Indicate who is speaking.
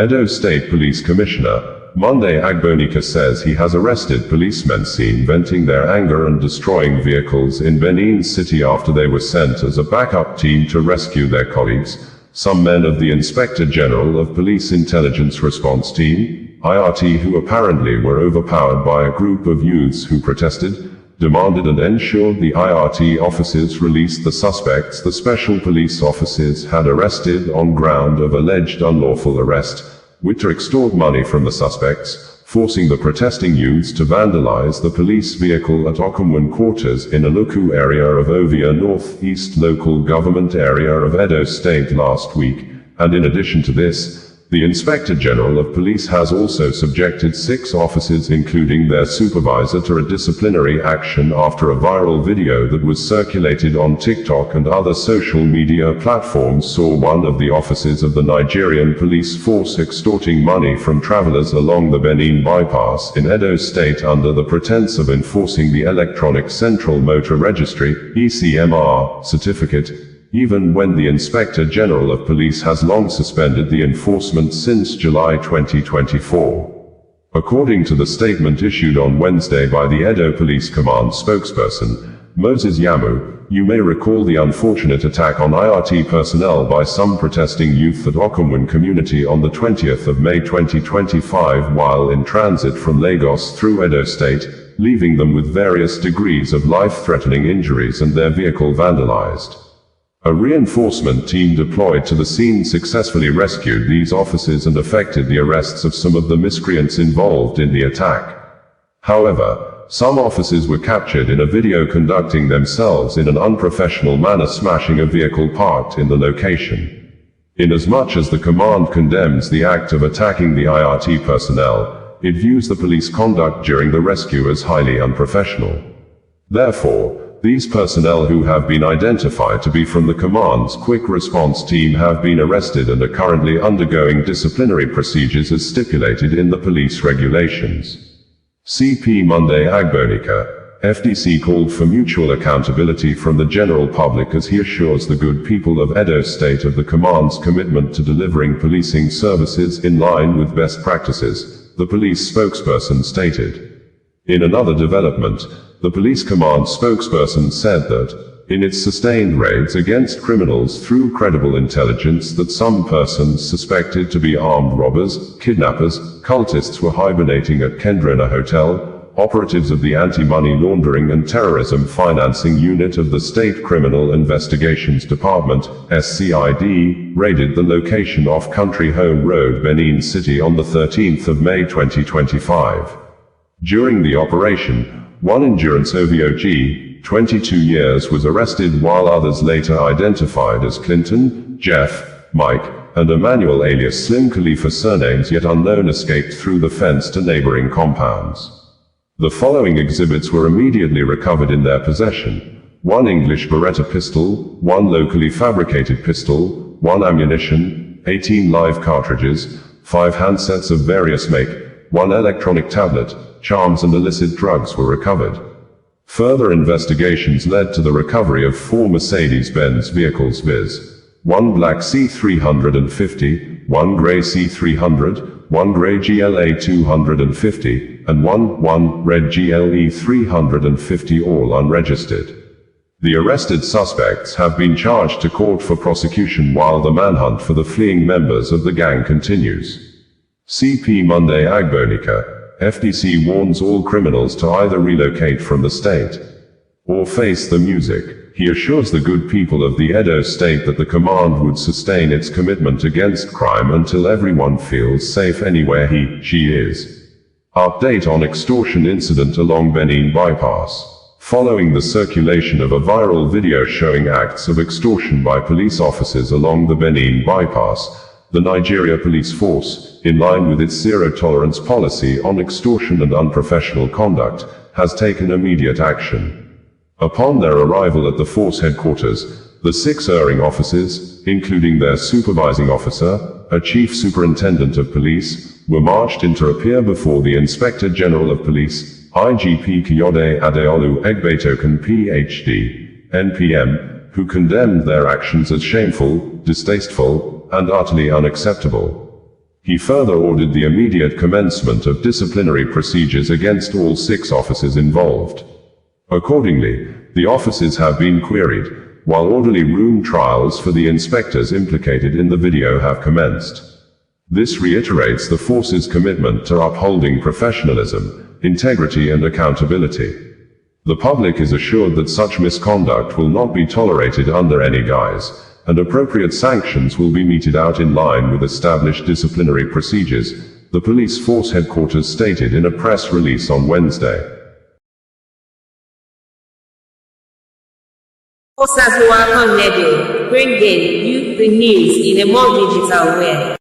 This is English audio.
Speaker 1: Edo State Police Commissioner, Monday Agbonika says he has arrested policemen seen venting their anger and destroying vehicles in Benin City after they were sent as a backup team to rescue their colleagues, some men of the Inspector General of Police Intelligence Response Team, IRT, who apparently were overpowered by a group of youths who protested, demanded and ensured the IRT officers released the suspects the special police officers had arrested on ground of alleged unlawful arrest, which to extort money from the suspects, forcing the protesting youths to vandalize the police vehicle at Okumwan quarters in Aluku area of Ovia Northeast local government area of Edo State last week, and in addition to this, the Inspector General of Police has also subjected 6 officers including their supervisor to a disciplinary action after a viral video that was circulated on TikTok and other social media platforms saw one of the officers of the Nigerian police force extorting money from travelers along the Benin bypass in Edo State under the pretense of enforcing the Electronic Central Motor Registry (ECMR) certificate, even when the Inspector General of Police has long suspended the enforcement since July 2024. According to the statement issued on Wednesday by the Edo Police Command spokesperson, Moses Yamu, you may recall the unfortunate attack on IRT personnel by some protesting youth at Okumwan community on the 20th of May 2025 while in transit from Lagos through Edo State, leaving them with various degrees of life-threatening injuries and their vehicle vandalized. A reinforcement team deployed to the scene successfully rescued these officers and effected the arrests of some of the miscreants involved in the attack. However, some officers were captured in a video conducting themselves in an unprofessional manner smashing a vehicle parked in the location. Inasmuch as the command condemns the act of attacking the IRT personnel, it views the police conduct during the rescue as highly unprofessional. Therefore, these personnel who have been identified to be from the command's quick response team have been arrested and are currently undergoing disciplinary procedures as stipulated in the police regulations. CP Monday Agbonika, FDC called for mutual accountability from the general public as he assures the good people of Edo State of the command's commitment to delivering policing services in line with best practices, the police spokesperson stated. In another development, the police command spokesperson said that, in its sustained raids against criminals through credible intelligence that some persons suspected to be armed robbers, kidnappers, cultists were hibernating at Kendrena Hotel, operatives of the Anti-Money Laundering and Terrorism Financing Unit of the State Criminal Investigations Department, SCID, raided the location off Country Home Road, Benin City on the 13th of May 2025. During the operation, one endurance OVOG, 22 years, was arrested while others later identified as Clinton, Jeff, Mike, and Emmanuel alias Slim Khalifa surnames yet unknown escaped through the fence to neighboring compounds. The following exhibits were immediately recovered in their possession: 1 English Beretta pistol, 1 locally fabricated pistol, 1 ammunition, 18 live cartridges, 5 handsets of various make, 1 electronic tablet, charms and illicit drugs were recovered. Further investigations led to the recovery of 4 Mercedes-Benz vehicles viz. 1 black C350, 1 grey C300, 1 grey GLA 250, and 1 red GLE 350, all unregistered. The arrested suspects have been charged to court for prosecution while the manhunt for the fleeing members of the gang continues. CP Monday Agbonika, FDC warns all criminals to either relocate from the state or face the music. He assures the good people of the Edo State that the command would sustain its commitment against crime until everyone feels safe anywhere she is. Update on extortion incident along Benin bypass. Following the circulation of a viral video showing acts of extortion by police officers along the Benin bypass, the Nigeria Police Force, in line with its zero-tolerance policy on extortion and unprofessional conduct, has taken immediate action. Upon their arrival at the force headquarters, the 6 erring officers, including their supervising officer, a chief superintendent of police, were marched in to appear before the Inspector General of Police, IGP Kayode Adeolu Egbetoken PhD, NPM, who condemned their actions as shameful, distasteful, and utterly unacceptable. He further ordered the immediate commencement of disciplinary procedures against all 6 officers involved. Accordingly, the officers have been queried, while orderly room trials for the inspectors implicated in the video have commenced. This reiterates the force's commitment to upholding professionalism, integrity and accountability. The public is assured that such misconduct will not be tolerated under any guise, and appropriate sanctions will be meted out in line with established disciplinary procedures, the police force headquarters stated in a press release on Wednesday.
Speaker 2: Bringing you the news in a more digital way.